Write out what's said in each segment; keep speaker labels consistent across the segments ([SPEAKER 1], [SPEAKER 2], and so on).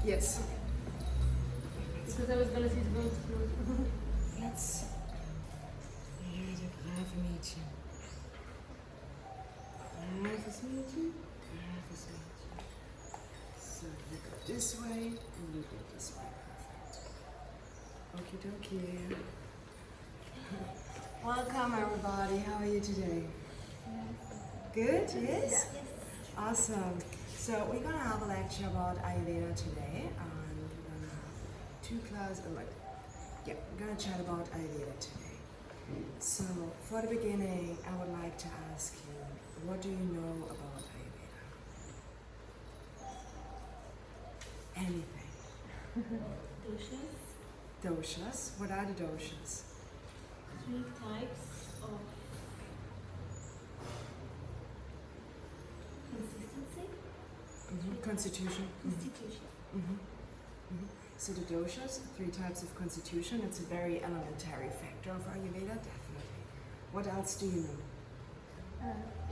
[SPEAKER 1] Yes.
[SPEAKER 2] Because I was gonna say it's going to close.
[SPEAKER 1] Let's. Ja, de brave mädchen. Braves mädchen. Braves mädchen. So you go this way and you go this way. Perfect. Okie dokie. Welcome everybody. How are you today? Good? Yes? Awesome. So we're gonna have a lecture about Ayurveda today, and we're gonna have two classes. We're gonna chat about Ayurveda today. So for the beginning, I would like to ask you, what do you know about Ayurveda? Anything?
[SPEAKER 2] Doshas.
[SPEAKER 1] Doshas. What are the doshas?
[SPEAKER 2] 3 types of consistency.
[SPEAKER 1] Constitution.
[SPEAKER 2] Constitution.
[SPEAKER 1] So the doshas, 3 types of constitution, it's a very elementary factor of Ayurveda, definitely. What else do you know?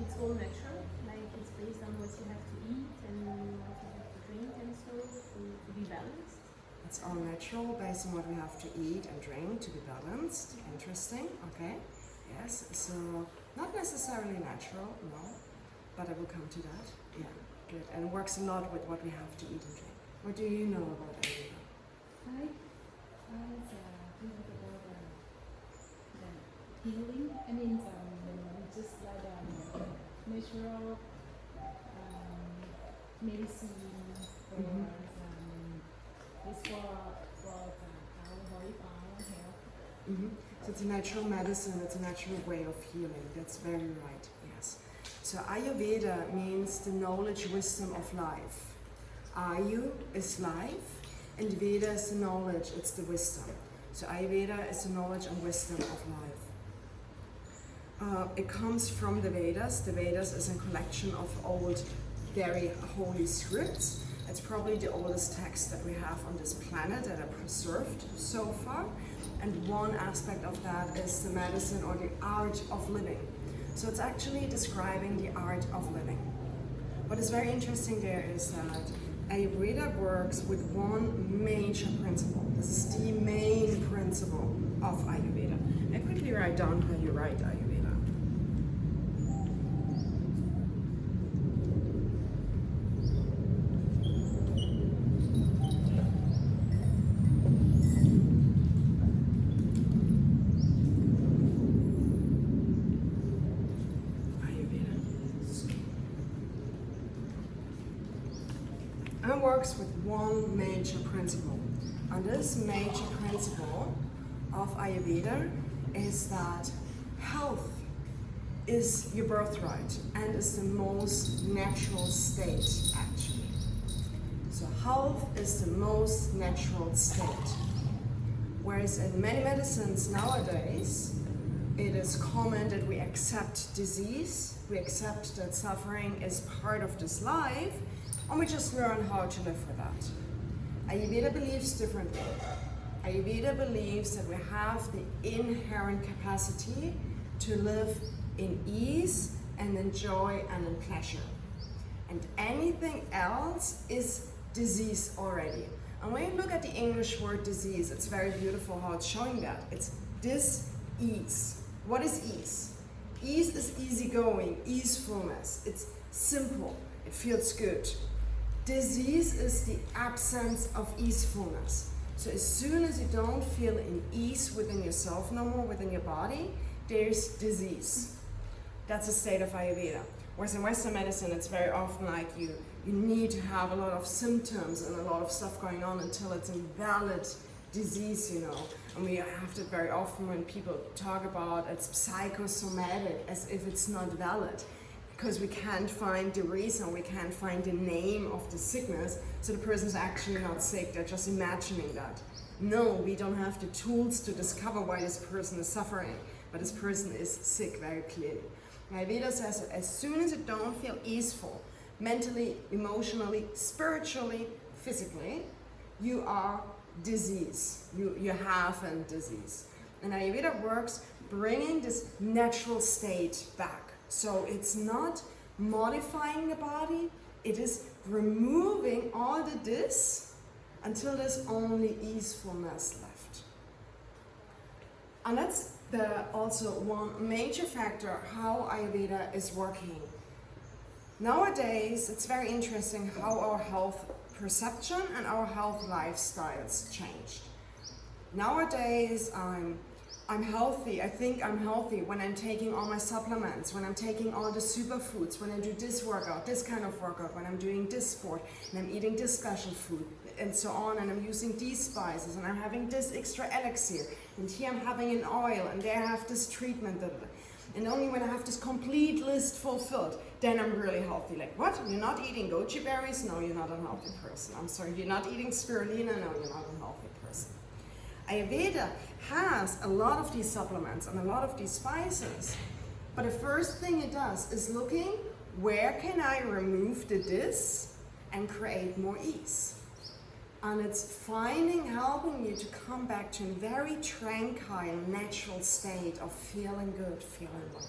[SPEAKER 2] It's all natural, like it's based on what you have to eat and what you have to drink and so to be balanced.
[SPEAKER 1] It's all natural, based on what we have to eat and drink to be balanced. Interesting, okay. Yes, so not necessarily natural, no, but I will come to that. Yeah, good. And it works a lot with what we have to eat and drink. What do you know about Ayurveda?
[SPEAKER 3] I think about the healing. I mean, just like natural medicine for it's for our body, for our health.
[SPEAKER 1] So it's a natural medicine, it's a natural way of healing. That's very right, yes. So Ayurveda means the knowledge, wisdom of life. Ayu is life, and Veda is the knowledge, it's the wisdom. So Ayurveda is the knowledge and wisdom of life. It comes from the Vedas. The Vedas is a collection of old, very holy scripts. It's probably the oldest text that we have on this planet that are preserved so far. And one aspect of that is the medicine or the art of living. So it's actually describing the art of living. What is very interesting there is that Ayurveda works with one major principle. This is the main principle of Ayurveda. I quickly write down how you write Ayurveda. And works with one major principle. And this major principle of Ayurveda is that health is your birthright and is the most natural state, actually. So health is the most natural state. Whereas in many medicines nowadays, it is common that we accept disease, we accept that suffering is part of this life, and we just learn how to live with that. Ayurveda believes differently. Ayurveda believes that we have the inherent capacity to live in ease and in joy and in pleasure. And anything else is disease already. And when you look at the English word disease, it's very beautiful how it's showing that. It's dis-ease. What is ease? Ease is easygoing, easefulness. It's simple, it feels good. Disease is the absence of easefulness. So as soon as you don't feel in ease within yourself no more, within your body, there's disease. That's a state of Ayurveda. Whereas in Western medicine, it's very often like you need to have a lot of symptoms and a lot of stuff going on until it's a valid disease, you know. And we have to very often when people talk about it's psychosomatic as if it's not valid. Because we can't find the reason, we can't find the name of the sickness, so the person's actually not sick, they're just imagining that. No, we don't have the tools to discover why this person is suffering, but this person is sick very clearly. Ayurveda says that as soon as you don't feel easeful, mentally, emotionally, spiritually, physically, you are disease. You have a disease. And Ayurveda works bringing this natural state back. So it's not modifying the body, it is removing all the this until there's only easefulness left. And that's also one major factor how Ayurveda is working. Nowadays, it's very interesting how our health perception and our health lifestyles changed. Nowadays, I'm healthy. I think I'm healthy when I'm taking all my supplements, when I'm taking all the superfoods, when I do this workout, this kind of workout, when I'm doing this sport, and I'm eating this special food, and so on, and I'm using these spices, and I'm having this extra elixir, and here I'm having an oil, and there I have this treatment, and only when I have this complete list fulfilled, then I'm really healthy. Like, what? You're not eating goji berries? No, you're not a healthy person. I'm sorry, you're not eating spirulina? No, you're not a healthy person. Ayurveda has a lot of these supplements and a lot of these spices, but the first thing it does is looking, where can I remove the this and create more ease? And it's helping you to come back to a very tranquil, natural state of feeling good, feeling well.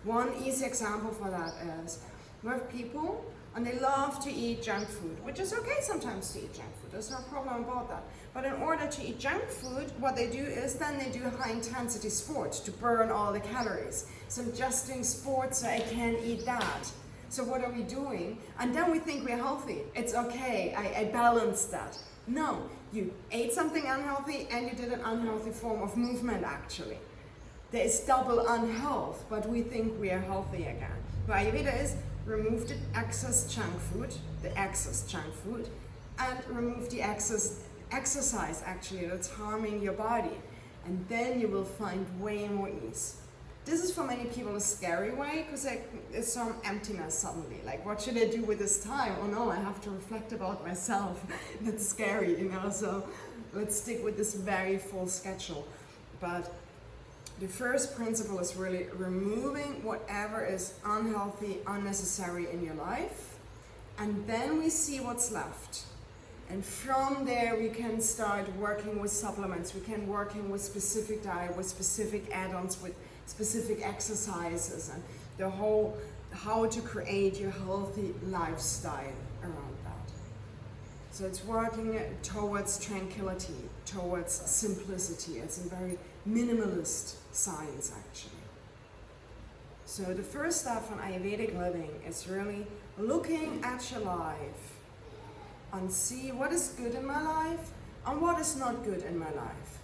[SPEAKER 1] One easy example for that is, we have people and they love to eat junk food, which is okay sometimes to eat junk food, there's no problem about that. But in order to eat junk food, what they do is then they do high intensity sports to burn all the calories. So I'm just doing sports so I can eat that. So what are we doing? And then we think we're healthy. It's okay, I balanced that. No, you ate something unhealthy and you did an unhealthy form of movement actually. There is double unhealth, but we think we are healthy again. But Ayurveda is remove the excess junk food, and remove the excess exercise actually that's harming your body. And then you will find way more ease. This is for many people a scary way because there's some emptiness suddenly. Like, what should I do with this time? Oh no, I have to reflect about myself. That's scary, you know, so let's stick with this very full schedule. But the first principle is really removing whatever is unhealthy, unnecessary in your life, and then we see what's left. And from there we can start working with supplements, we can working with specific diet, with specific add-ons, with specific exercises, and the whole how to create your healthy lifestyle around that. So it's working towards tranquility, towards simplicity. It's a very minimalist science actually. So the first step on Ayurvedic living is really looking at your life and see what is good in my life and what is not good in my life.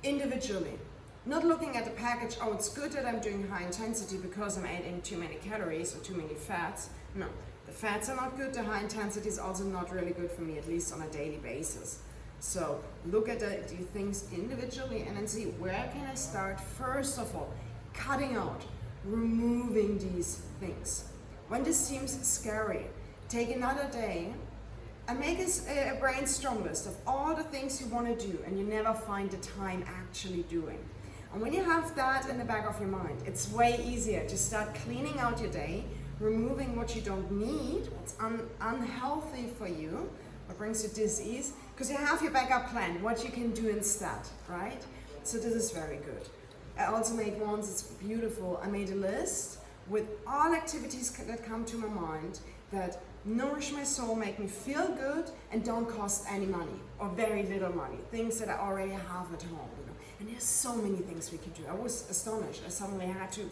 [SPEAKER 1] Individually. Not looking at the package, oh, it's good that I'm doing high intensity because I'm adding too many calories or too many fats. No, the fats are not good, the high intensity is also not really good for me, at least on a daily basis. So look at the things individually and then see, where can I start? First of all, cutting out, removing these things. When this seems scary, take another day and make a brainstorm list of all the things you want to do and you never find the time actually doing. And when you have that in the back of your mind, it's way easier to start cleaning out your day, removing what you don't need, what's unhealthy for you, what brings you disease, because you have your backup plan, what you can do instead, right? So this is very good. I also made once, it's beautiful, I made a list with all activities that come to my mind that nourish my soul, make me feel good, and don't cost any money, or very little money, things that I already have at home. And there's so many things we could do. I was astonished. I suddenly had to,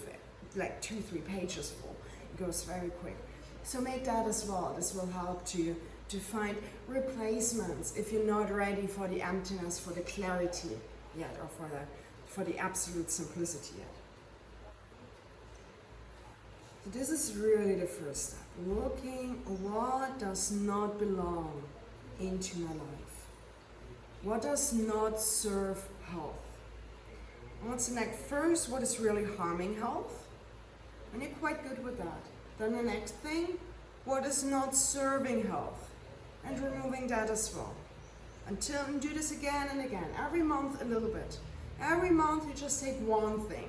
[SPEAKER 1] like 2-3 pages full. It goes very quick. So make that as well. This will help to find replacements if you're not ready for the emptiness, for the clarity yet, or for the absolute simplicity yet. So this is really the first step. Looking what does not belong into my life. What does not serve health? What's the next? First, what is really harming health? And you're quite good with that. Then the next thing, what is not serving health? And removing that as well. And do this again and again. Every month a little bit. Every month you just take one thing.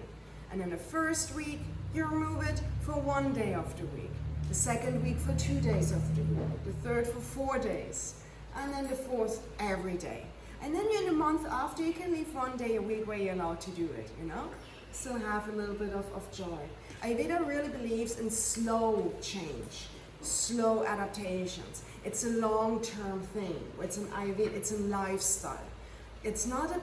[SPEAKER 1] And in the first week, you remove it for 1 day of the week. The second week for 2 days of the week. The third for 4 days. And then the fourth every day. And then in the month after, you can leave 1 day a week where you're allowed to do it, you know? Still have a little bit of joy. Ayurveda really believes in slow change. slow adaptations. It's a long-term thing. It's an Ayurveda, it's a lifestyle. It's not a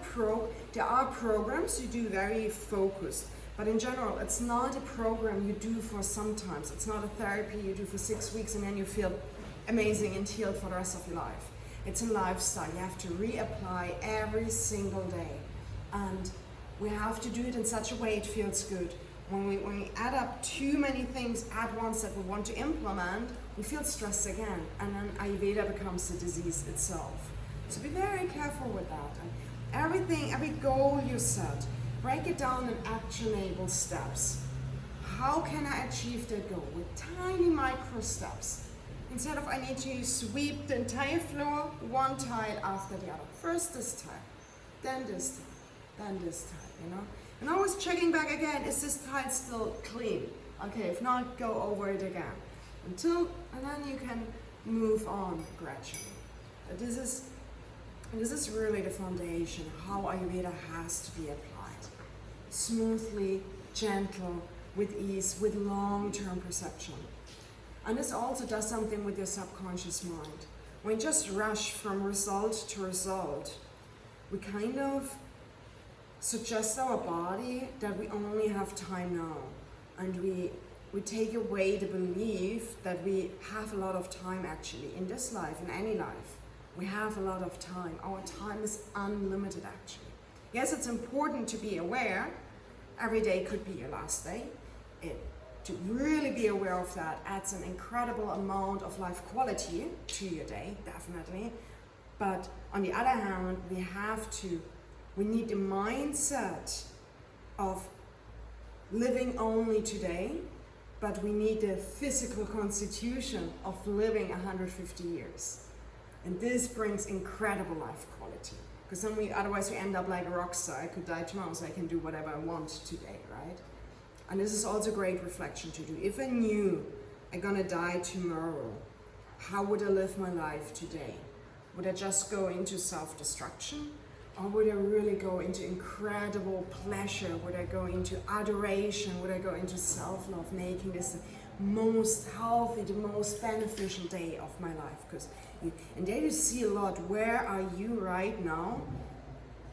[SPEAKER 1] there are programs you do very focused, but in general, it's not a program you do for sometimes. It's not a therapy you do for 6 weeks and then you feel amazing and healed for the rest of your life. It's a lifestyle. You have to reapply every single day. And we have to do it in such a way it feels good. When we add up too many things at once that we want to implement, we feel stressed again. And then Ayurveda becomes the disease itself. So be very careful with that. And every goal you set, break it down in actionable steps. How can I achieve that goal? With tiny micro steps. Instead of I need to sweep the entire floor, one tile after the other. First this tile, then this tile, then this tile, you know? And always checking back again, is this tile still clean? Okay, if not, go over it again. And then you can move on gradually. But this is really the foundation, how Ayurveda has to be applied. Smoothly, gentle, with ease, with long-term perception. And this also does something with your subconscious mind. When you just rush from result to result, we kind of suggest our body that we only have time now. And we take away the belief that we have a lot of time actually, in this life, in any life. We have a lot of time. Our time is unlimited actually. Yes, it's important to be aware. Every day could be your last day. To really be aware of that adds an incredible amount of life quality to your day, definitely. But on the other hand, we need the mindset of living only today, but we need the physical constitution of living 150 years. And this brings incredible life quality. Because otherwise we end up like a rock star. I could die tomorrow, so I can do whatever I want today, right? And this is also a great reflection to do. If I knew I'm gonna die tomorrow, how would I live my life today? Would I just go into self-destruction? Or would I really go into incredible pleasure? Would I go into adoration? Would I go into self-love, making this the most healthy, the most beneficial day of my life? And there you see a lot, where are you right now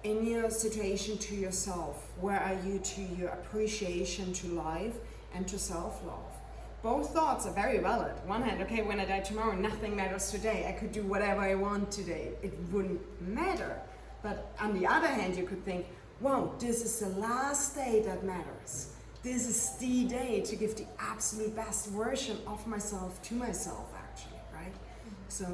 [SPEAKER 1] in your situation to yourself? Where are you to your appreciation to life and to self-love? Both thoughts are very valid. One hand, okay, when I die tomorrow, nothing matters today. I could do whatever I want today. It wouldn't matter. But on the other hand, you could think, wow, this is the last day that matters. This is the day to give the absolute best version of myself to myself, actually, right? So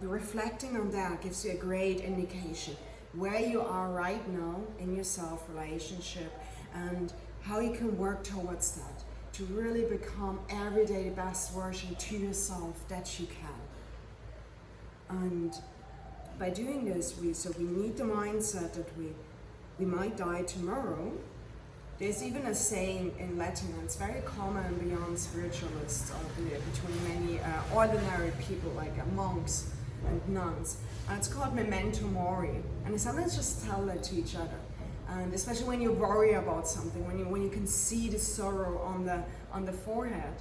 [SPEAKER 1] reflecting on that gives you a great indication where you are right now in your self-relationship and how you can work towards that to really become every day the best version to yourself that you can. And by doing this, we need the mindset that we might die tomorrow. There's even a saying in Latin, and it's very common beyond spiritualists, between many ordinary people like monks and nuns. And it's called memento mori. And they sometimes just tell that to each other. And especially when you worry about something, when you can see the sorrow on the forehead,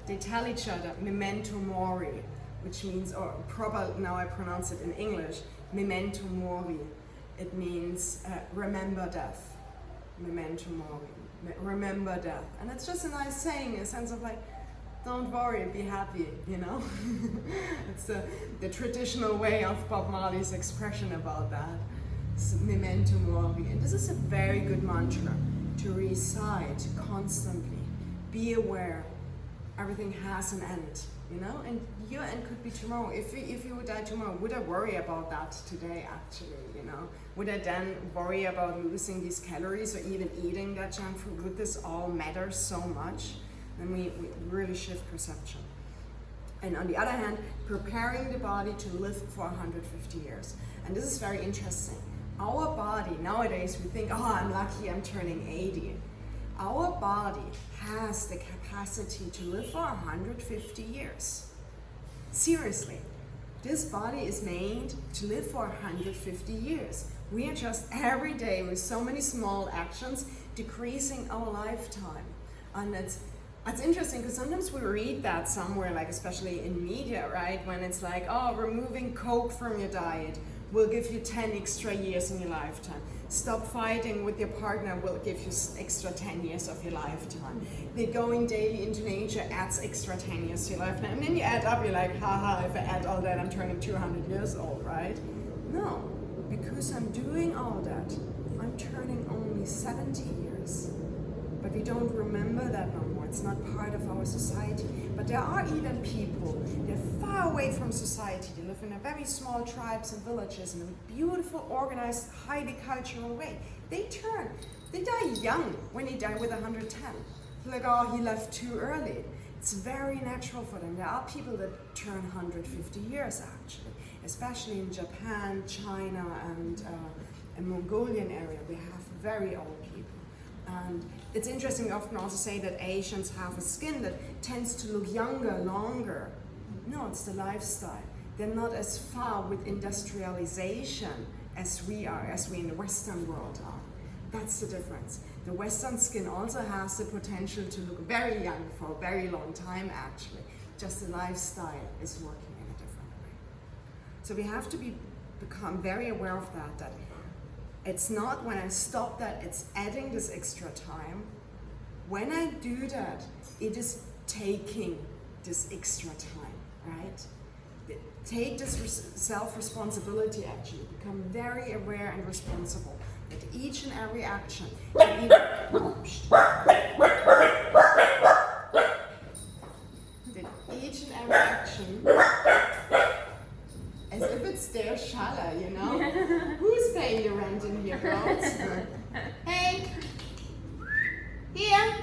[SPEAKER 1] they tell each other memento mori, which means, or proper, now I pronounce it in English, memento mori. It means remember death. Memento mori, remember death. And it's just a nice saying, in a sense of like, don't worry, be happy, you know? It's the traditional way of Bob Marley's expression about that. It's memento mori. And this is a very good mantra to recite constantly. Be aware, everything has an end, you know? And your end could be tomorrow. If you would die tomorrow, would I worry about that today, actually, you know? Would I then worry about losing these calories or even eating that junk food? Would this all matter so much? Then we really shift perception. And on the other hand, preparing the body to live for 150 years. And this is very interesting. Our body, nowadays we think, oh, I'm lucky, I'm turning 80. Our body has the capacity to live for 150 years. Seriously, this body is made to live for 150 years. We are just every day with so many small actions decreasing our lifetime. And It's interesting because sometimes we read that somewhere, like especially in media, right? When it's like, oh, removing Coke from your diet will give you 10 extra years in your lifetime. Stop fighting with your partner will give you extra 10 years of your lifetime. The going daily into nature adds extra 10 years to your lifetime. And then you add up, you're like, haha, if I add all that, I'm turning 200 years old, right? No, because I'm doing all that, I'm turning only 70 years. But we don't remember that no more. It's not part of our society. But there are even people, they're far away from society. They live in a very small tribes and villages in a beautiful, organized, highly cultural way. They die young when they die with 110. Like, oh, he left too early. It's very natural for them. There are people that turn 150 years actually, especially in Japan, China, and Mongolian area. We have very old people. And it's interesting, we often also say that Asians have a skin that tends to look younger, longer. No, it's the lifestyle. They're not as far with industrialization as we are, as we in the Western world are. That's the difference. The Western skin also has the potential to look very young for a very long time actually. Just the lifestyle is working in a different way. So we have to become very aware of that it's not when I stop that, it's adding this extra time. When I do that, it is taking this extra time, right? Take this self-responsibility actually, become very aware and responsible that each and every action, as if it's their shala, you know? Who's paying the rent in here, girls? Hey! Hier!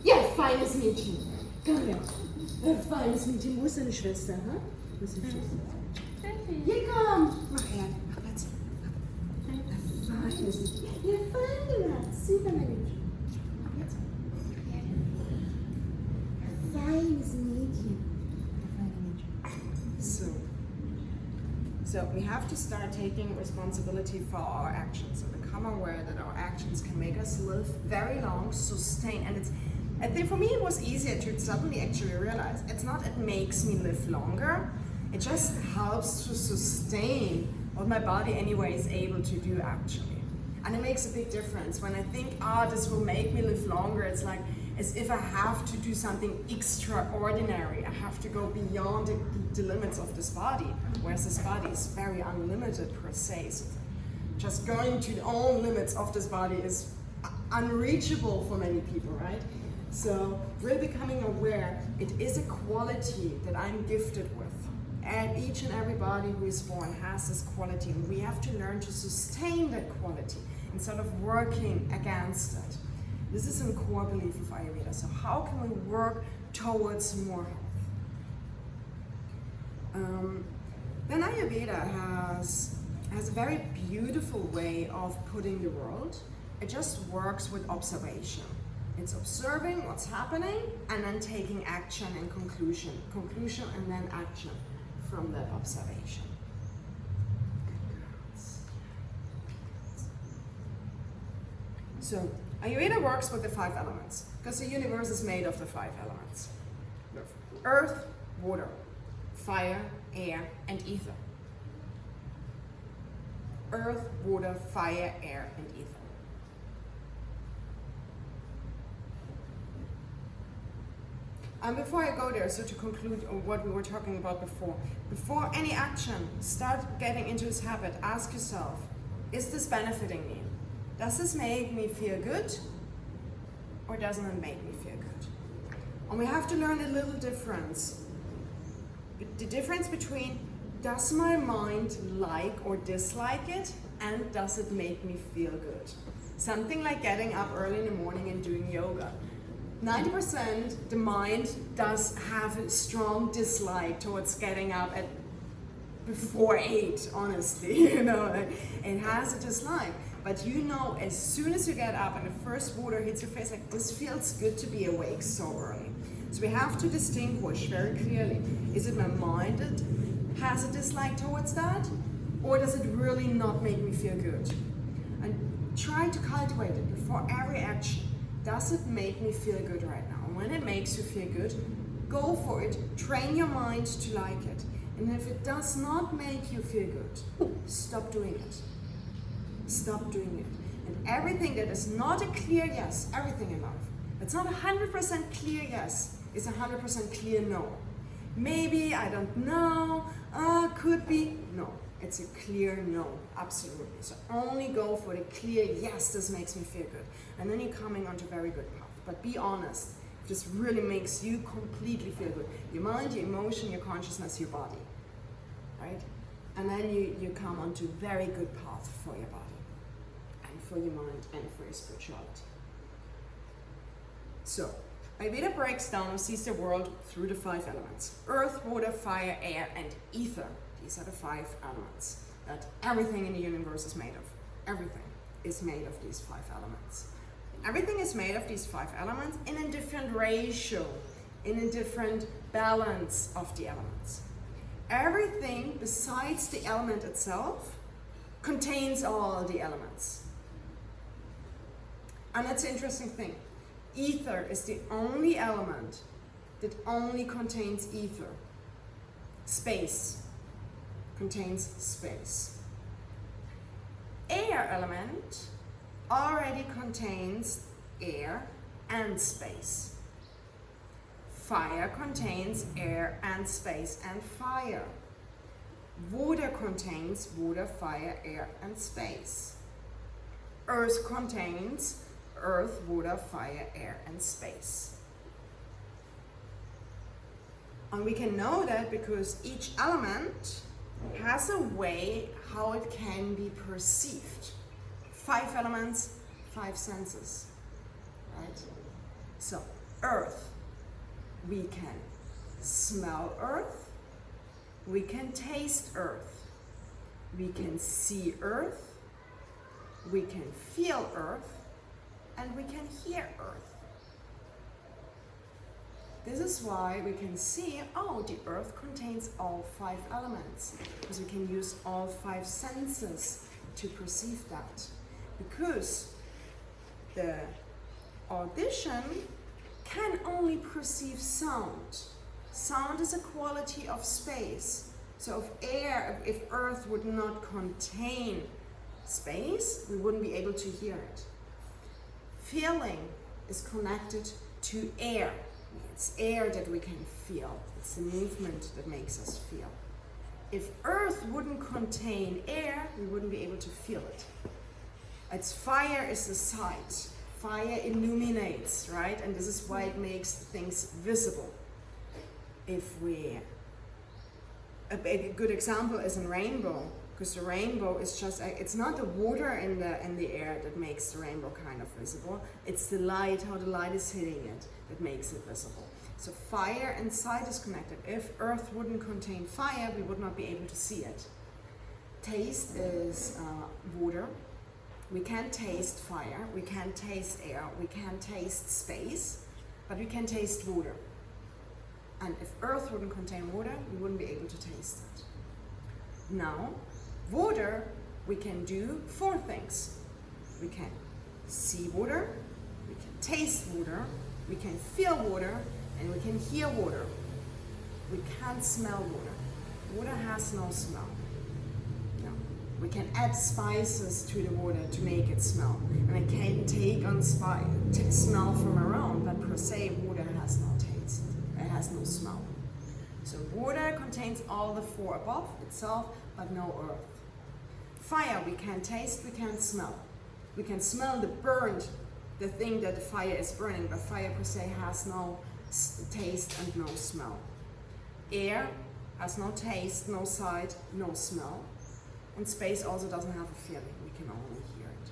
[SPEAKER 1] Ja, feines Mädchen. Komm her. Feines Mädchen. Wo ist deine Schwester, ha? Wo ist deine Schwester? Hier, komm! Mach her. Mach Platz. Feines Mädchen. Ja, fein gemacht. Super, meine Mädchen. Jetzt. Feines Mädchen. So we have to start taking responsibility for our actions and become aware that our actions can make us live very long, sustain, and I think for me it was easier to suddenly actually realize it's not it makes me live longer, it just helps to sustain what my body anyway is able to do actually. And it makes a big difference. When I think, this will make me live longer, it's like as if I have to do something extraordinary. I have to go beyond the limits of this body, whereas this body is very unlimited per se. So just going to the own limits of this body is unreachable for many people, right? So really becoming aware, it is a quality that I'm gifted with. And each and every body who is born has this quality, and we have to learn to sustain that quality instead of working against it. This is a core belief of Ayurveda. So how can we work towards more health? Then Ayurveda has a very beautiful way of putting the world. It just works with observation. It's observing what's happening and then taking action and conclusion and then action from that observation. So Ayurveda works with the 5 elements because the universe is made of the 5 elements: earth, water, fire, air, and ether. Earth, water, fire, air, and ether. And before I go there, so to conclude on what we were talking about before any action, start getting into this habit, ask yourself, is this benefiting me? Does this make me feel good? Or doesn't it make me feel good? And we have to learn a little difference. The difference between does my mind like or dislike it, and does it make me feel good? Something like getting up early in the morning and doing yoga. 90% the mind does have a strong dislike towards getting up at before 8, honestly, you know, it has a dislike. But you know, as soon as you get up and the first water hits your face, like this feels good to be awake so early. So we have to distinguish very clearly, is it my mind that has a dislike towards that? Or does it really not make me feel good? And try to cultivate it before every action. does it make me feel good right now? When it makes you feel good, go for it. Train your mind to like it. And if it does not make you feel good, stop doing it. Stop doing it. And everything that is not a clear yes, everything in life, it's not 100% clear yes, it's 100% clear no. Maybe, I don't know, could be, no. It's a clear no, absolutely. So only go for the clear yes, this makes me feel good. And then you're coming onto a very good path. But be honest, if this really makes you completely feel good. Your mind, your emotion, your consciousness, your body, right? And then you come onto a very good path for your body, and for your mind, and for your spirituality. So, Ayurveda breaks down and sees the world through the 5 elements. Earth, water, fire, air, and ether. These are the 5 elements that everything in the universe is made of. Everything is made of these 5 elements. Everything is made of these 5 elements in a different ratio, in a different balance of the elements. Everything besides the element itself contains all the elements. And that's an interesting thing. Ether is the only element that only contains ether. Space contains space. Air element already contains air and space. Fire contains air and space and fire. Water contains water, fire, air, and space. Earth contains earth, water, fire, air, and space. And we can know that because each element has a way how it can be perceived. 5 elements, 5 senses, right? So, earth, we can smell earth, we can taste earth, we can see earth, we can feel earth, and we can hear earth. This is why we can see, oh, the earth contains all 5 elements, because we can use all 5 senses to perceive that. Because the audition can only perceive sound. Sound is a quality of space. So if earth would not contain space, we wouldn't be able to hear it. Feeling is connected to air. It's air that we can feel. It's the movement that makes us feel. If earth wouldn't contain air, we wouldn't be able to feel it. It's fire is the sight. Fire illuminates, right? And this is why it makes things visible. A good example is a rainbow, because the rainbow is just, it's not the water in the air that makes the rainbow kind of visible. It's the light, how the light is hitting it, that makes it visible. So fire and sight is connected. If earth wouldn't contain fire, we would not be able to see it. Taste is water. We can't taste fire, we can't taste air, we can't taste space, but we can taste water. And if earth wouldn't contain water, we wouldn't be able to taste it. Now, water, we can do 4 things. We can see water, we can taste water, we can feel water, and we can hear water. We can't smell water. Water has no smell. We can add spices to the water to make it smell. And it can take on smell from around, but per se, water has no taste. It has no smell. So water contains all the 4 above itself, but no earth. Fire, we can taste, we can smell. We can smell the thing that the fire is burning, but fire per se has no taste and no smell. Air has no taste, no sight, no smell. And space also doesn't have a feeling, we can only hear it.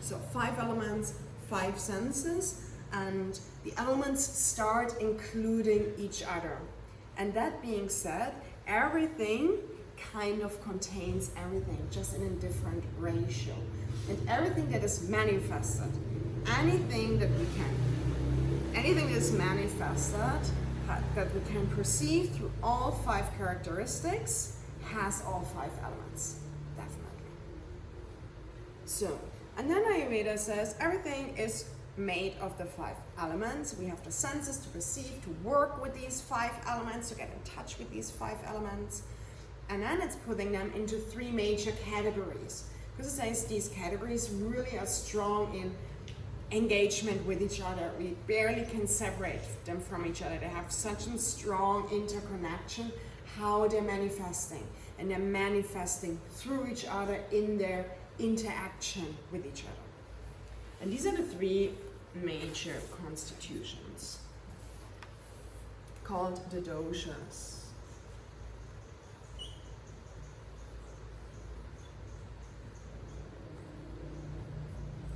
[SPEAKER 1] So 5 elements, 5 senses, and the elements start including each other. And that being said, everything kind of contains everything, just in a different ratio. And everything that is manifested, anything that is manifested, that we can perceive through all 5 characteristics, has all 5 elements, definitely. So, and then Ayurveda says everything is made of the 5 elements. We have the senses to perceive, to work with these 5 elements, to get in touch with these 5 elements. And then it's putting them into 3 major categories. Because it says these categories really are strong in engagement with each other. We barely can separate them from each other. They have such a strong interconnection, how they're manifesting. And they're manifesting through each other in their interaction with each other. And these are the 3 major constitutions called the doshas.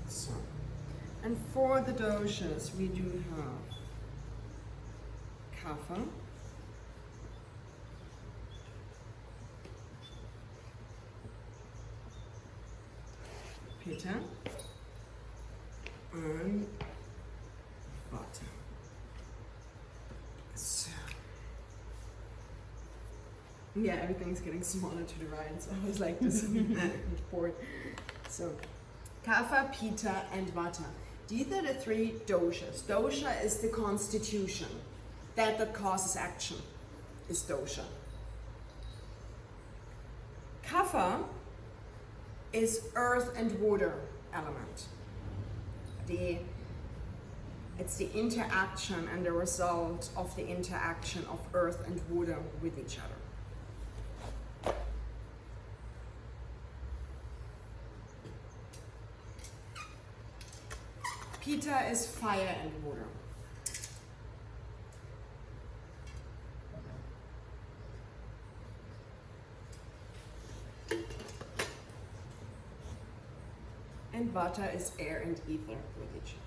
[SPEAKER 1] So, and for the doshas we do have kapha, pitta, and vata. So, yeah, everything's getting smaller to the right, so I was like this board. So, kapha, pitta, and vata. These are the 3 doshas. Dosha is the constitution. That causes action is dosha. Kapha is earth and water element. It's the interaction and the result of the interaction of earth and water with each other. Pitta is fire and water. And vata is air and ether with each other.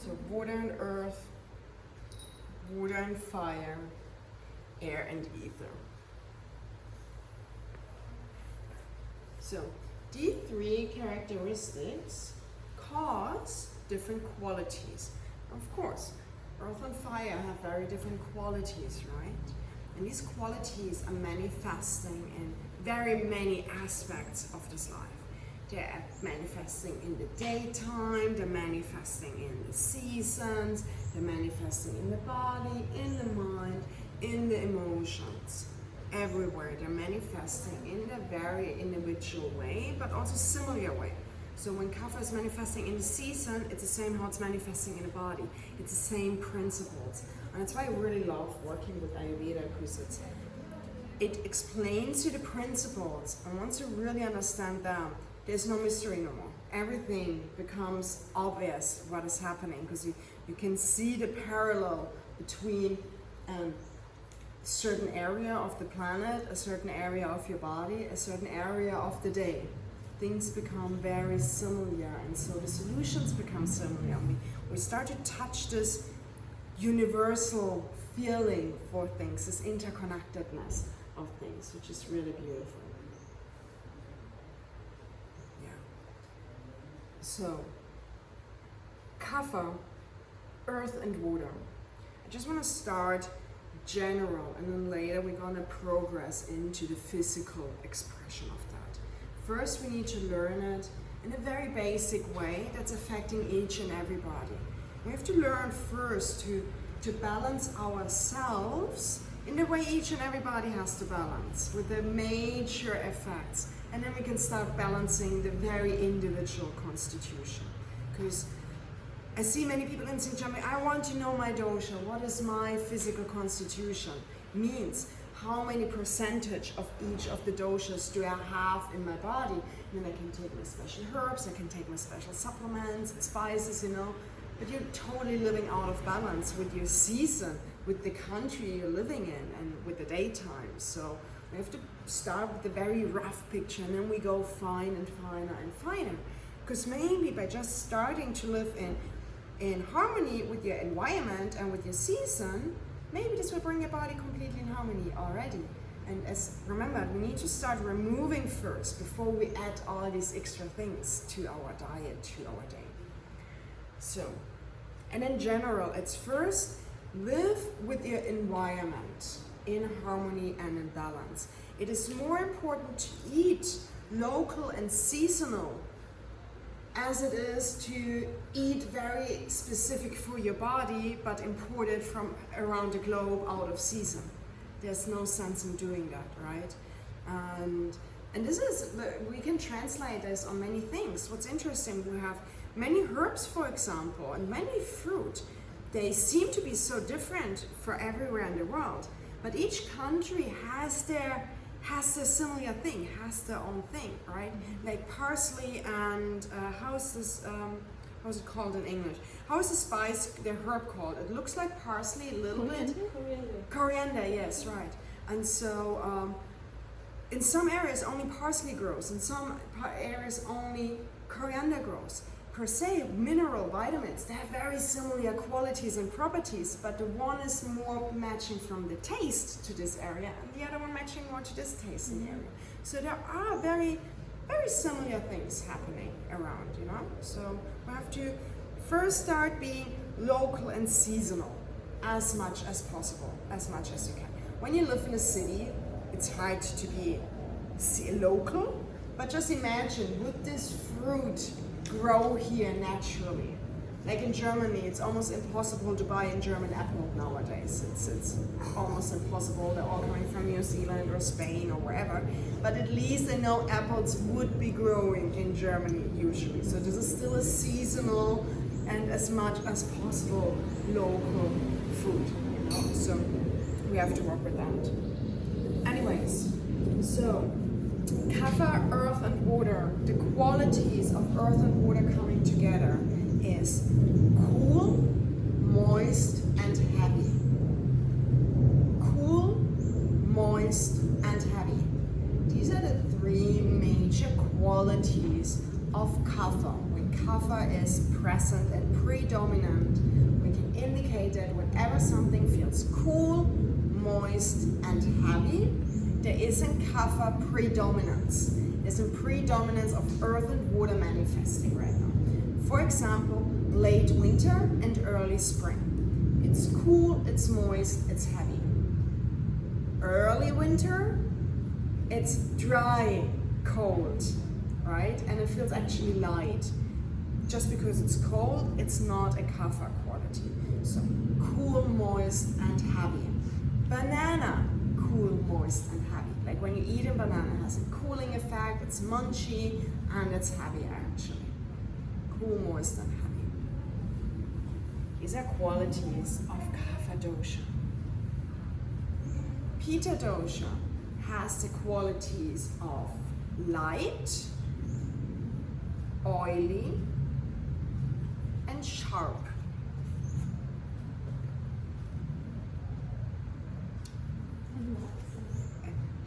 [SPEAKER 1] So water and earth, water and fire, air and ether. So these 3 characteristics cause different qualities. Of course, earth and fire have very different qualities, right? And these qualities are manifesting in very many aspects of this life. They're manifesting in the daytime, they're manifesting in the seasons, they're manifesting in the body, in the mind, in the emotions. Everywhere they're manifesting in a very individual way, but also similar way. So when kapha is manifesting in the season, it's the same how it's manifesting in the body. It's the same principles. And that's why I really love working with Ayurveda, because it explains you the principles. And once you really understand them, there's no mystery no more. Everything becomes obvious what is happening, because you can see the parallel between a certain area of the planet, a certain area of your body, a certain area of the day. Things become very similar, and so the solutions become similar. And we start to touch this universal feeling for things, this interconnectedness of things, which is really beautiful. Yeah. So, kapha, earth and water. I just want to start general, and then later we're going to progress into the physical expression of that. First, we need to learn it in a very basic way that's affecting each and everybody. We have to learn first to balance ourselves in the way each and everybody has to balance, with the major effects. And then we can start balancing the very individual constitution. Because I see many people in Xinjiang, I want to know my dosha. What is my physical constitution? Means how many percentage of each of the doshas do I have in my body? And then I can take my special herbs, I can take my special supplements and spices, but you're totally living out of balance with your season, with the country you're living in, and with the daytime. So we have to start with the very rough picture, and then we go fine and finer and finer. Because maybe by just starting to live in harmony with your environment and with your season, maybe this will bring your body completely in harmony already. And remember, we need to start removing first before we add all these extra things to our diet, to our day. So, and in general, it's first live with your environment in harmony and in balance. It is more important to eat local and seasonal as it is to eat very specific for your body but imported from around the globe out of season. There's no sense in doing that, right? And this is, we can translate this on many things. What's interesting, we have many herbs, for example, and many fruit. They seem to be so different for everywhere in the world, but each country has their similar thing, has their own thing, right? Like parsley and how's it called in English? How is the spice, the herb called? It looks like parsley a little bit. Coriander, yes, right. And so in some areas only parsley grows, in some areas only coriander grows. Per se, mineral vitamins, they have very similar qualities and properties, but the one is more matching from the taste to this area and the other one matching more to this taste in the area. So there are very, very similar things happening around, you know? So we have to first start being local and seasonal as much as possible, as much as you can. When you live in a city, it's hard to be local, but just imagine, would this fruit grow here naturally? Like in Germany, it's almost impossible to buy a German apple nowadays. It's almost impossible. They're all coming from New Zealand or Spain or wherever. But at least I know apples would be growing in Germany usually. So this is still a seasonal and as much as possible local food, you know? So we have to work with that. Anyways, so Kapha, earth and water, the qualities of earth and water coming together is cool, moist and heavy. Cool, moist and heavy. These are the three major qualities of Kapha. When Kapha is present and predominant, we can indicate that whenever something feels cool, moist and heavy, there is a Kapha predominance. There's a predominance of earth and water manifesting right now. For example, late winter and early spring. It's cool, it's moist, it's heavy. Early winter, it's dry, cold, right? And it feels actually light. Just because it's cold, it's not a Kapha quality. So cool, moist and heavy. Banana, cool, moist and heavy. Like when you eat a banana, it has a cooling effect, it's munchy and it's heavy actually. Cool, moist and heavy. These are qualities of Kapha dosha. Pitta dosha has the qualities of light, oily and sharp.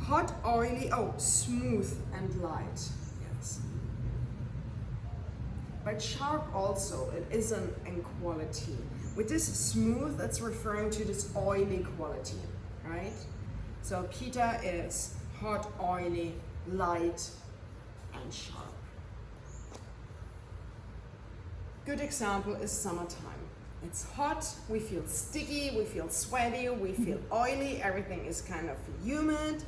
[SPEAKER 1] Hot, oily, smooth and light, yes. But sharp also, it is an quality. With this smooth, it's referring to this oily quality, right? So Pitta is hot, oily, light and sharp. Good example is summertime. It's hot, we feel sticky, we feel sweaty, we feel oily, everything is kind of humid.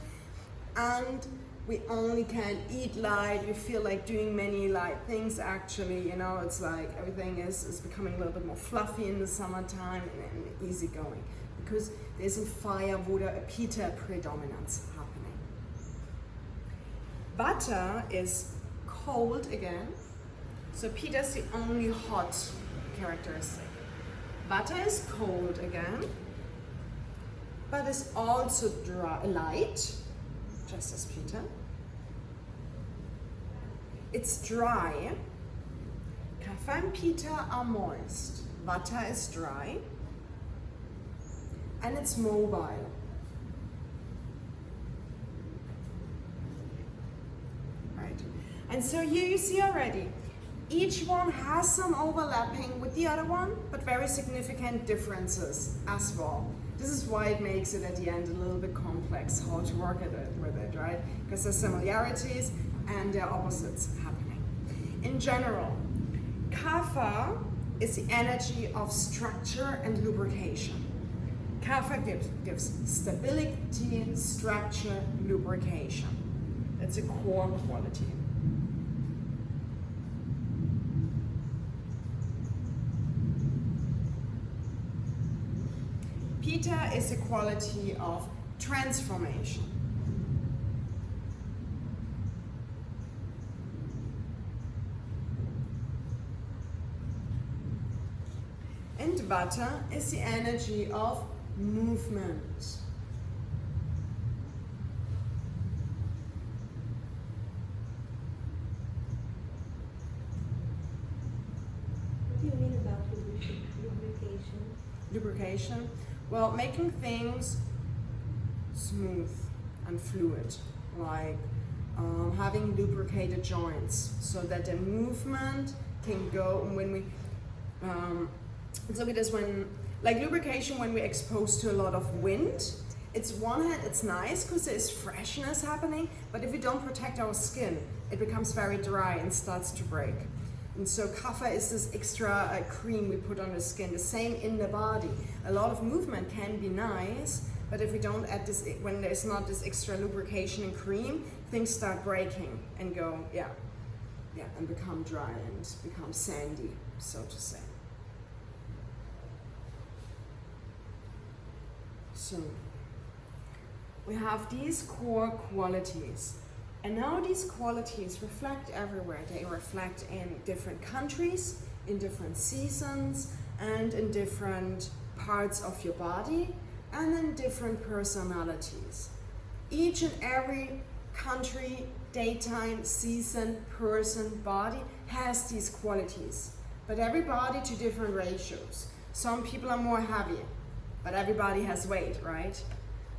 [SPEAKER 1] And we only can eat light, we feel like doing many light things actually, you know, it's like everything is becoming a little bit more fluffy in the summertime and easygoing. Because there's a fire, water, a Pitta predominance happening. Vata is cold again, so Pitta is the only hot characteristic. Vata is cold again, but is also dry, light, just as Pitta. It's dry. Kapha and Pitta are moist. Vata is dry. And it's mobile. Right. And so here you see already, each one has some overlapping with the other one, but very significant differences as well. This is why it makes it at the end a little bit complex how to work with it, right? Because there's similarities and there are opposites happening. In general, Kapha is the energy of structure and lubrication. Kapha gives stability, structure, lubrication. That's a core quality. Pitta is a quality of transformation. And Vata is the energy of movement.
[SPEAKER 4] What do you mean about lubrication?
[SPEAKER 1] Lubrication? Well, making things smooth and fluid, like having lubricated joints so that the movement can go when we let's look at this when, like lubrication, when we're exposed to a lot of wind, it's one hand, it's nice because there's freshness happening, but if we don't protect our skin, it becomes very dry and starts to break. And so kapha is this extra cream we put on the skin, the same in the body. A lot of movement can be nice, but if we don't add this, when there's not this extra lubrication and cream, things start breaking and go, and become dry and become sandy, so to say. So we have these core qualities, and now these qualities reflect everywhere. They reflect in different countries, in different seasons, and in different parts of your body, and in different personalities. Each and every country, daytime, season, person, body has these qualities, but everybody to different ratios. Some people are more heavy, but everybody has weight, right?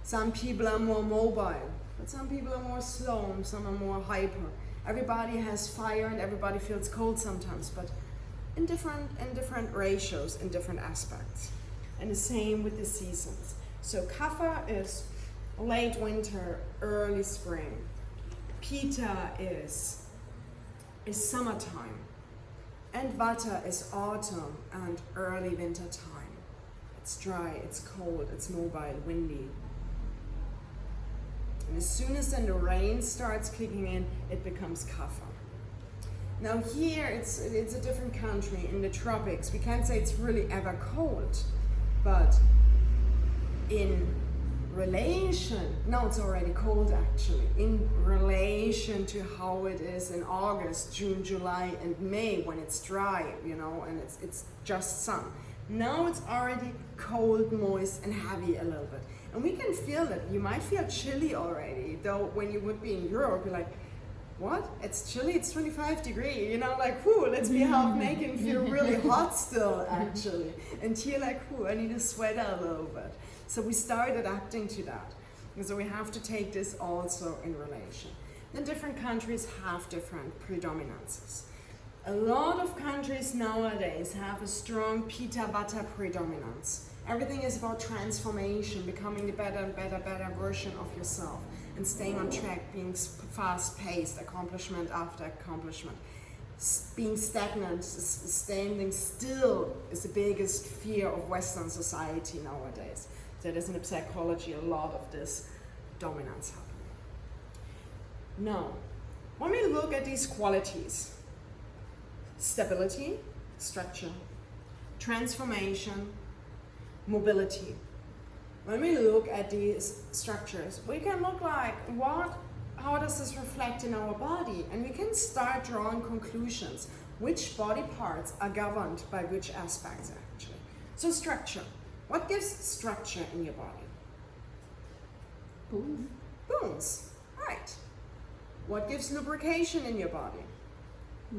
[SPEAKER 1] Some people are more mobile, but some people are more slow, and some are more hyper. Everybody has fire and everybody feels cold sometimes, but in different ratios, in different aspects. And the same with the seasons. So kapha is late winter, early spring. Pitta is summertime. And vata is autumn and early winter time. It's dry, it's cold, it's mobile, windy. And as soon as then the rain starts kicking in, it becomes kapha. Now here, it's a different country, in the tropics. We can't say it's really ever cold, but in relation, no, it's already cold actually, in relation to how it is in August, June, July, and May when it's dry, and it's just sun. Now it's already cold, moist, and heavy a little bit. And we can feel it. You might feel chilly already, though when you would be in Europe, you're like, what? It's chilly, it's 25 degrees, like, whoo, let's be half naked and feel really hot still, actually. And here, like, whoo, I need a sweater a little bit. So we start adapting to that. And so we have to take this also in relation. Then different countries have different predominances. A lot of countries nowadays have a strong Pitta-Vata predominance. Everything is about transformation, becoming the better and better version of yourself, and staying on track, being fast-paced, accomplishment after accomplishment. Being stagnant, standing still is the biggest fear of Western society nowadays. There is in the psychology a lot of this dominance happening. Now, when we look at these qualities, stability, structure, transformation, mobility. When we look at these structures, we can look like, how does this reflect in our body? And we can start drawing conclusions. Which body parts are governed by which aspects actually? So structure. What gives structure in your body?
[SPEAKER 3] Bones.
[SPEAKER 1] Bones, right. What gives lubrication in your body?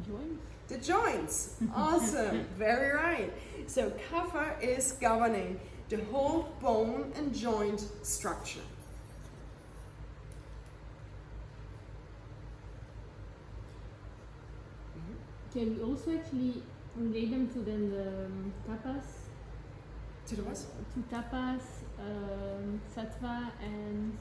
[SPEAKER 3] Joints.
[SPEAKER 1] The joints. Awesome. Very right. So kapha is governing the whole bone and joint structure.
[SPEAKER 3] Can we also actually relate them to the tapas?
[SPEAKER 1] To the what?
[SPEAKER 3] To tapas, sattva, and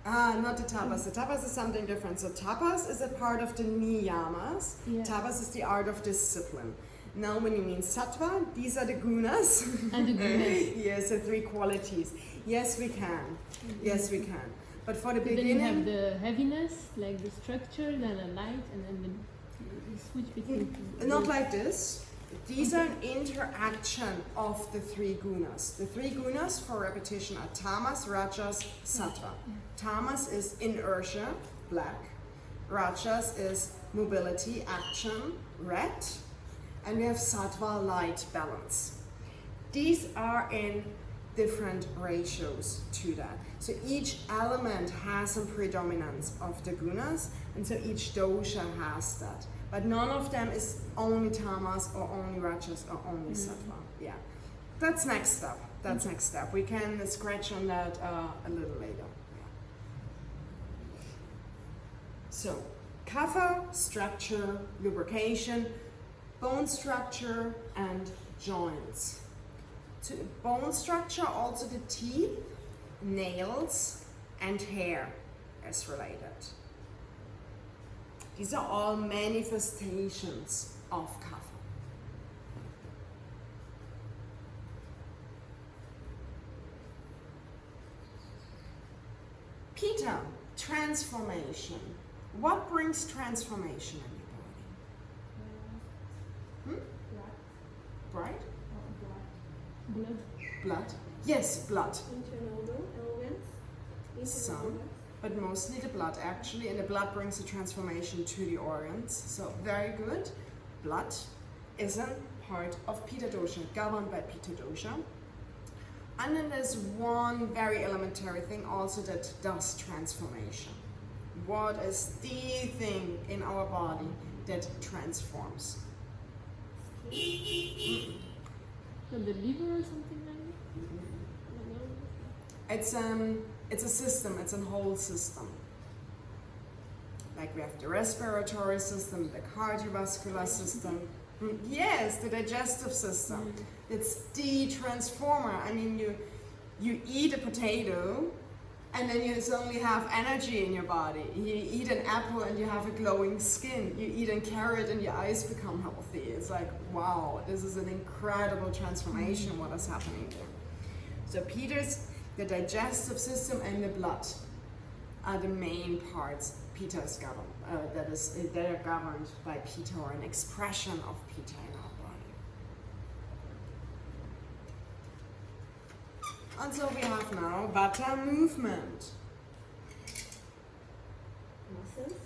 [SPEAKER 1] Not the tapas. The tapas is something different. So tapas is a part of the niyamas.
[SPEAKER 3] Yeah.
[SPEAKER 1] Tapas is the art of discipline. Now when you mean sattva, these are the gunas.
[SPEAKER 2] And the gunas.
[SPEAKER 1] Yes, the three qualities. Yes, we can. Yes, we can. But for the
[SPEAKER 2] But then
[SPEAKER 1] beginning,
[SPEAKER 2] you have the heaviness, like the structure, then the light, and then the switch between.
[SPEAKER 1] not like this. These are an interaction of the three gunas. The three gunas, for repetition, are tamas, rajas, sattva. Tamas is inertia, black. Rajas is mobility, action, red. And we have sattva, light, balance. These are in different ratios to that. So each element has some predominance of the gunas, and so each dosha has that. But none of them is only tamas or only rajas or only sattva. Yeah, that's next step. That's next step. We can scratch on that a little later. Yeah. So, kapha, structure, lubrication, bone structure, and joints. To bone structure, also the teeth, nails, and hair is related. These are all manifestations of kapha. Pitta, transformation. What brings transformation in your body? Right?
[SPEAKER 2] Blood.
[SPEAKER 1] Blood? Yes, blood.
[SPEAKER 4] Internal organs.
[SPEAKER 1] Some,
[SPEAKER 4] Organs.
[SPEAKER 1] but mostly the blood actually, and the blood brings a transformation to the organs. So very good. Blood is a part of Pitta dosha, governed by Pitta dosha. And then there's one very elementary thing also that does transformation. What is the thing in our body that transforms?
[SPEAKER 2] So the liver or something like that?
[SPEAKER 1] It's a system, it's a whole system. Like we have the respiratory system, the cardiovascular system. Yes, the digestive system. It's the transformer. I mean, you eat a potato and then you suddenly have energy in your body. You eat an apple and you have a glowing skin. You eat a carrot and your eyes become healthy. It's like, wow, this is an incredible transformation, what is happening there. So Pitta's, the digestive system and the blood are the main parts Pitta is governed, they are governed by Pitta, or an expression of Pitta in our body. And so we have now Vata movement.
[SPEAKER 4] Muscles.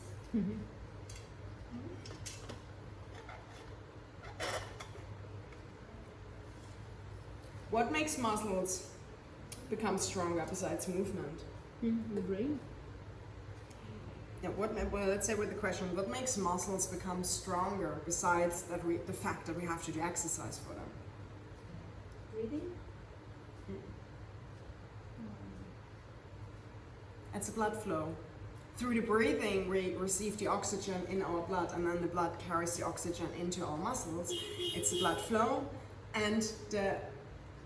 [SPEAKER 1] What makes muscles become stronger besides movement?
[SPEAKER 2] The brain.
[SPEAKER 1] Yeah, well, let's say with the question, what makes muscles become stronger besides that the fact that we have to do exercise for them?
[SPEAKER 4] Breathing.
[SPEAKER 1] It's a blood flow. Through the breathing, we receive the oxygen in our blood, and then the blood carries the oxygen into our muscles. It's the blood flow and the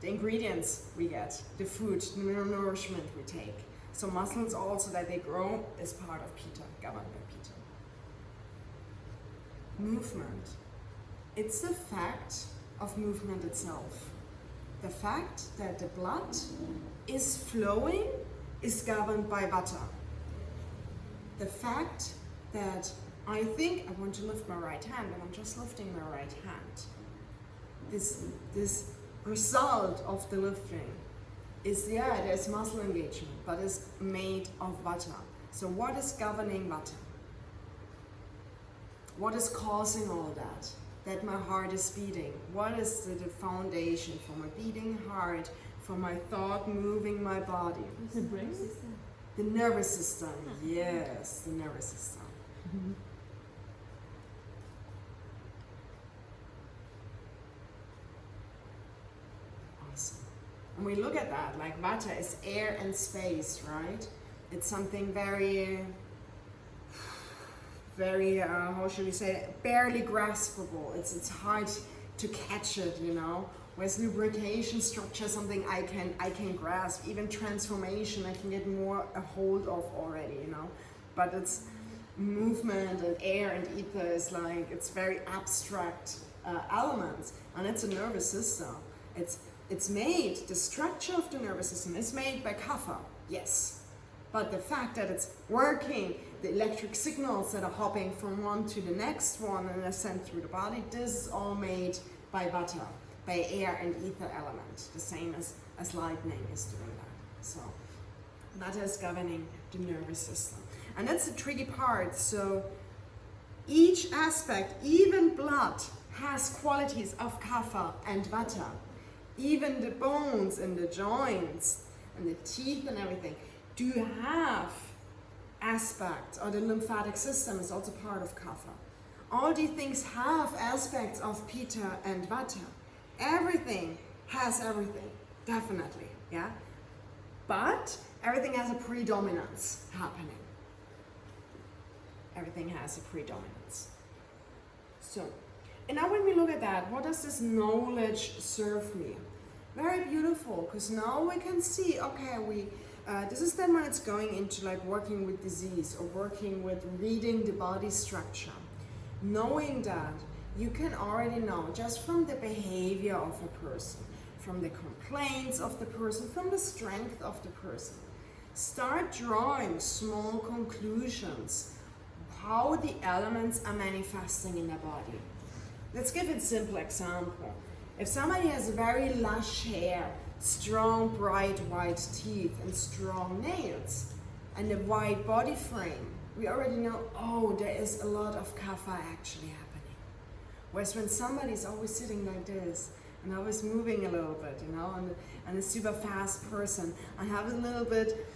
[SPEAKER 1] ingredients we get, the food, the nourishment we take. So muscles also, that they grow, is part of Pitta, governed by Pitta. Movement. It's the fact of movement itself. The fact that the blood is flowing is governed by Vata. The fact that I think I want to lift my right hand and I'm just lifting my right hand. This result of the lifting is, there's muscle engagement, but it's made of Vata. So what is governing Vata? What is causing all that? That my heart is beating. What is the foundation for my beating heart, for my thought moving my body?
[SPEAKER 2] The brain.
[SPEAKER 1] The nervous system. Yes, the nervous system. Awesome. And we look at that, like Vata is air and space, right? It's something very, how should we say, barely graspable. It's hard to catch it, you know. Whereas lubrication, structure, something I can grasp. Even transformation, I can get more a hold of already, you know. But it's movement and air and ether is like, it's very abstract elements, and it's a nervous system. It's made, the structure of the nervous system is made by kapha, yes. But the fact that it's working, the electric signals that are hopping from one to the next one and are sent through the body, this is all made by vata, by air and ether element, the same as lightning is doing that. So vata is governing the nervous system. And that's the tricky part. So each aspect, even blood, has qualities of kapha and vata. Even the bones and the joints and the teeth and everything do have aspects, or the lymphatic system is also part of kapha. All these things have aspects of pitta and vata. Everything has everything, definitely, yeah? But everything has a predominance happening. Everything has a predominance. So, and now when we look at that, what does this knowledge serve me? Very beautiful, because now we can see, okay, this is then when it's going into like working with disease or working with reading the body structure. Knowing that, you can already know just from the behavior of a person, from the complaints of the person, from the strength of the person. Start drawing small conclusions, how the elements are manifesting in the body. Let's give a simple example. If somebody has very lush hair, strong, bright white teeth, and strong nails, and a wide body frame, we already know, oh, there is a lot of kapha actually happening. Whereas when somebody's always sitting like this, and always moving a little bit, you know, and a super fast person, and have a little bit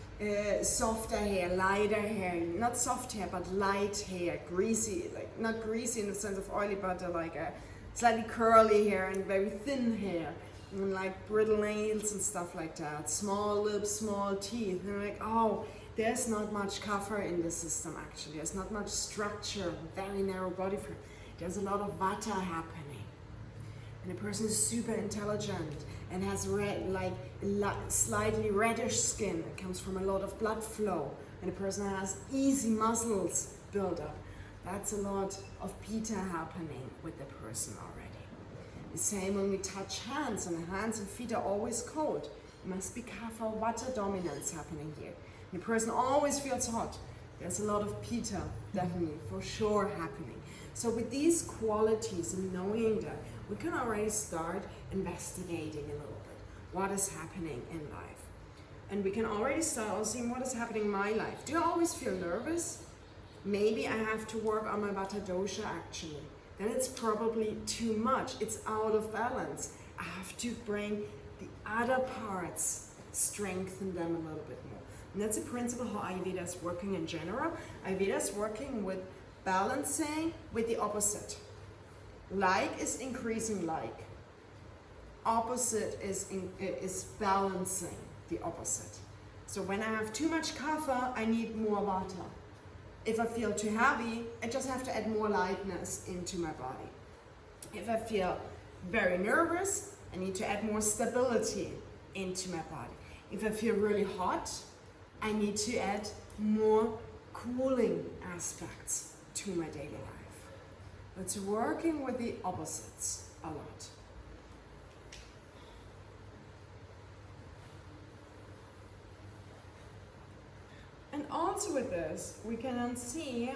[SPEAKER 1] softer hair, lighter hair, not soft hair, but light hair, greasy, like not greasy in the sense of oily, but like a slightly curly hair and very thin hair, and like brittle nails and stuff like that, small lips, small teeth, and like, oh, there's not much kapha in the system actually, there's not much structure, very narrow body frame, there's a lot of vata happening. And the person is super intelligent and has slightly reddish skin, it comes from a lot of blood flow, and the person has easy muscles build up. That's a lot of pitta happening with the person already. The same when we touch hands, and the hands and feet are always cold. It must be kapha vata dominance happening here. And the person always feels hot. There's a lot of pitta, definitely, for sure happening. So with these qualities and knowing that, we can already start investigating a little bit what is happening in life. And we can already start seeing what is happening in my life. Do I always feel nervous? Maybe I have to work on my vata dosha actually. Then it's probably too much. It's out of balance. I have to bring the other parts, strengthen them a little bit more. And that's a principle how Ayurveda is working in general. Ayurveda is working with balancing with the opposite. Like is increasing like. Opposite is balancing the opposite. So when I have too much kapha, I need more vata. If I feel too heavy, I just have to add more lightness into my body. If I feel very nervous, I need to add more stability into my body. If I feel really hot, I need to add more cooling aspects to my daily life. It's working with the opposites a lot. And also with this, we can then see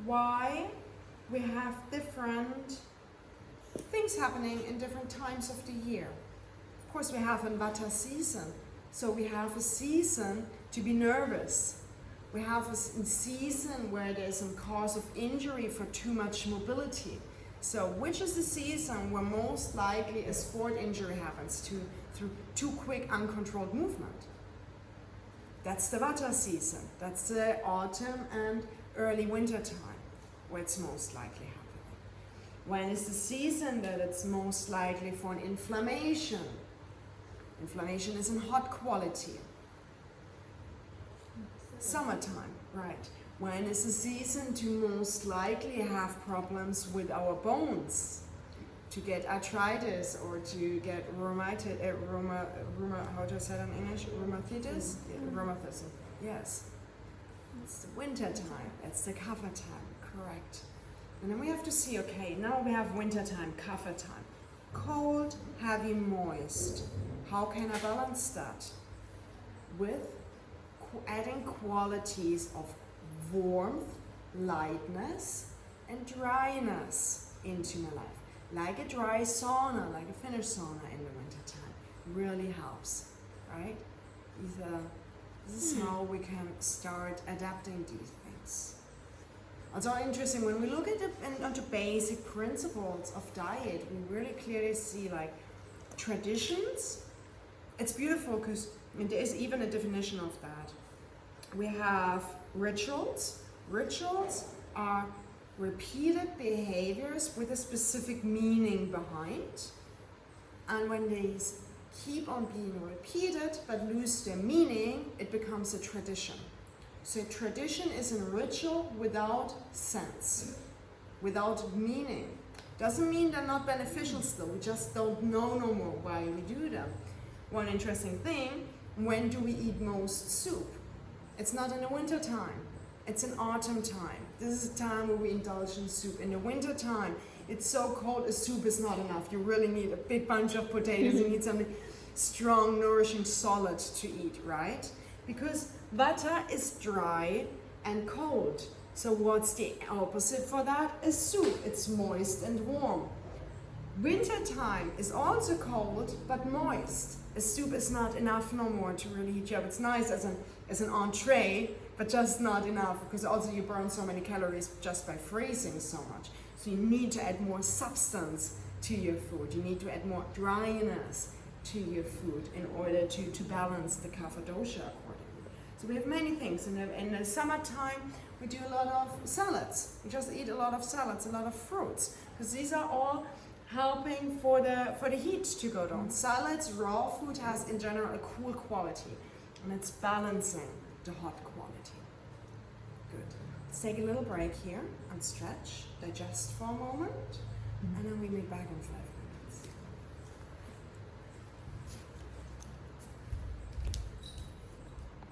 [SPEAKER 1] why we have different things happening in different times of the year. Of course, we have a vata season, so we have a season to be nervous. We have a season where there's some cause of injury for too much mobility. So which is the season where most likely a sport injury happens through too quick uncontrolled movement? That's the vata season. That's the autumn and early winter time where it's most likely happening. When is the season that it's most likely for an inflammation? Inflammation is in hot quality. Summertime, right. When is the season to most likely have problems with our bones? To get arthritis or to get rheumatism, how do I say that in English? Rheumatism? Rheumatism, yes. It's the winter time, it's the kapha time, correct. And then we have to see, okay, now we have winter time, kapha time. Cold, heavy, moist. How can I balance that? With adding qualities of warmth, lightness, and dryness into my life. Like a dry sauna, like a Finnish sauna in the winter time. Really helps, right? This is how we can start adapting these things. Also interesting, when we look at the basic principles of diet, we really clearly see like traditions. It's beautiful because there is even a definition of that. We have rituals. Rituals are repeated behaviors with a specific meaning behind. And when these keep on being repeated but lose their meaning, it becomes a tradition. So tradition is a ritual without sense, without meaning. Doesn't mean they're not beneficial still, we just don't know no more why we do them. One interesting thing, when do we eat most soup? It's not in the winter time, it's in autumn time. This is a time where we indulge in soup. In the winter time, it's so cold, a soup is not enough. You really need a big bunch of potatoes, you need something strong, nourishing, solid to eat, right? Because vata is dry and cold. So what's the opposite for that? A soup. It's moist and warm. Winter time is also cold but moist. A soup is not enough no more to really heat you up. It's nice as an entree, but just not enough because also you burn so many calories just by freezing so much. So you need to add more substance to your food. You need to add more dryness to your food in order to balance the kapha dosha accordingly. So we have many things. In the summertime, we do a lot of salads. We just eat a lot of salads, a lot of fruits, because these are all helping for the heat to go down. Salads, raw food has in general a cool quality, and it's balancing the hot quality. Good. Let's take a little break here and stretch, digest for a moment, and then we meet back in 5 minutes.